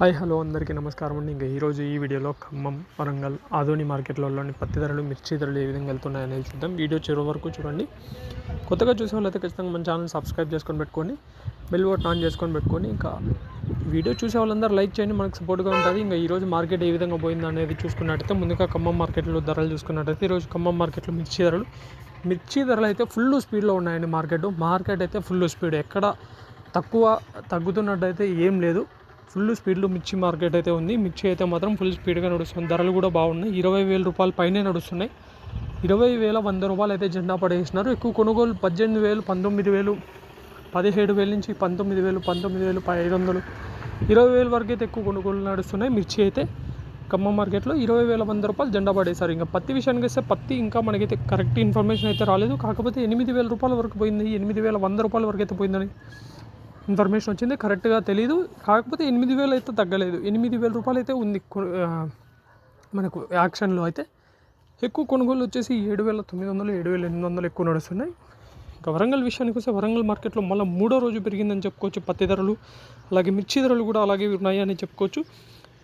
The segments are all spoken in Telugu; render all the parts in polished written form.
హాయ్ హలో అందరికీ నమస్కారం అండి. ఇంకా ఈరోజు ఈ వీడియోలో ఖమ్మం, వరంగల్, ఆదోని మార్కెట్లలోని పత్తి ధరలు, మిర్చి ధరలు ఏ విధంగా వెళ్తున్నాయనేది చూద్దాం. వీడియో చివరి వరకు చూడండి. కొత్తగా చూసే వాళ్ళైతే ఖచ్చితంగా మన ఛానల్ సబ్స్క్రైబ్ చేసుకొని పెట్టుకోండి, బెల్ బటన్ ఆన్ చేసుకొని పెట్టుకొని ఇంకా వీడియో చూసే వాళ్ళందరూ లైక్ చేయండి, మనకు సపోర్ట్గా ఉంటుంది. ఇంకా ఈరోజు మార్కెట్ ఏ విధంగా పోయింది అనేది చూసుకున్నట్టయితే ముందుగా ఖమ్మం మార్కెట్లో ధరలు చూసుకున్నట్టయితే ఈరోజు ఖమ్మం మార్కెట్లో మిర్చి ధరలు అయితే ఫుల్ స్పీడ్లో ఉన్నాయండి. మార్కెట్ అయితే ఫుల్ స్పీడ్, ఎక్కడ తక్కువ తగ్గుతున్నట్టయితే ఏం లేదు. ఫుల్ స్పీడ్లో మిర్చి మార్కెట్ అయితే ఉంది. మిర్చి అయితే మాత్రం ఫుల్ స్పీడ్గా నడుస్తుంది. ధరలు కూడా బాగున్నాయి. 20,000 రూపాయల పైనే నడుస్తున్నాయి. 20,100 రూపాయలు అయితే జెండా పడేసినారు. ఎక్కువ కొనుగోలు 18,000, 19,000, 17,000 నుంచి 19,000, 19,500, 20,000 వరకు అయితే ఎక్కువ కొనుగోలు నడుస్తున్నాయి. మిర్చి అయితే ఖమ్మం మార్కెట్లో 20,100 రూపాయలు జెండా పడేశారు. ఇంకా పత్తి విషయానికి వస్తే పత్తి ఇంకా మనకైతే కరెక్ట్ ఇన్ఫర్మేషన్ అయితే రాలేదు. కాకపోతే 8,000 రూపాయల వరకు పోయింది, 8,100 రూపాయల వరకు అయితే పోయిందని ఇన్ఫర్మేషన్ వచ్చింది. కరెక్ట్గా తెలీదు. కాకపోతే 8,000 అయితే తగ్గలేదు. 8,000 రూపాయలు అయితే ఉంది మనకు యాక్షన్లో. అయితే ఎక్కువ కొనుగోలు వచ్చేసి 7,900, 7,800 ఎక్కువ నడుస్తున్నాయి. ఇంకా వరంగల్ విషయానికి వస్తే వరంగల్ మార్కెట్లో మళ్ళీ 3వ రోజు పెరిగిందని చెప్పుకోవచ్చు. పత్తి ధరలు అలాగే మిర్చి ధరలు కూడా అలాగే ఉన్నాయని చెప్పుకోవచ్చు.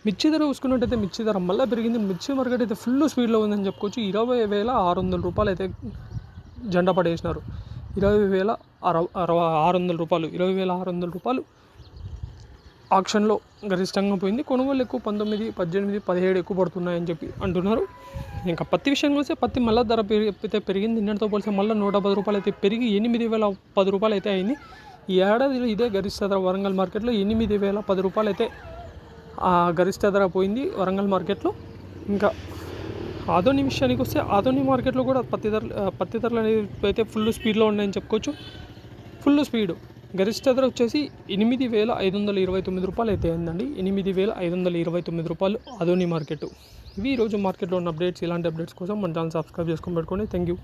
మిర్చి ధర చూసుకున్నట్టయితే మిర్చి ధర మళ్ళీ పెరిగింది. మిర్చి మార్కెట్ అయితే ఫుల్ స్పీడ్లో ఉందని చెప్పుకోవచ్చు. 20,600 రూపాయలు అయితే జెండా పడేసినారు. 20,600 రూపాయలు, 20,600 రూపాయలు ఆక్షన్లో గరిష్టంగా పోయింది. కొనుగోలు ఎక్కువ 19, 18, 17 ఎక్కువ పడుతున్నాయని చెప్పి అంటున్నారు. ఇంకా పత్తి విషయానికి వస్తే పత్తి మళ్ళీ ధర పెరిగింది. నిన్నటితో పోలిస్తే మళ్ళీ 110 రూపాయలు అయితే పెరిగి 8,010 రూపాయలు అయితే అయింది. ఈ ఏడాదిలో ఇదే గరిష్ట ధర వరంగల్ మార్కెట్లో 8,010 రూపాయలు అయితే గరిష్ట ధర పోయింది వరంగల్ మార్కెట్లో. ఇంకా ఆదోని విషయానికి వస్తే ఆదోని మార్కెట్లో కూడా పత్తి ధరలు అనేది అయితే ఫుల్ స్పీడ్లో ఉన్నాయని చెప్పుకోవచ్చు. ఫుల్ స్పీడ్ గరిష్ట ధర వచ్చేసి 8,529 రూపాయలు అయితే అయిందండి. 8,529 రూపాయలు ఆదోని మార్కెట్. ఇవి ఈరోజు మార్కెట్లో ఉన్న అప్డేట్స్. ఇలాంటి అప్డేట్స్ కోసం మన ఛానల్ సబ్స్క్రైబ్ చేసుకొని పెట్టుకోండి. Thank you.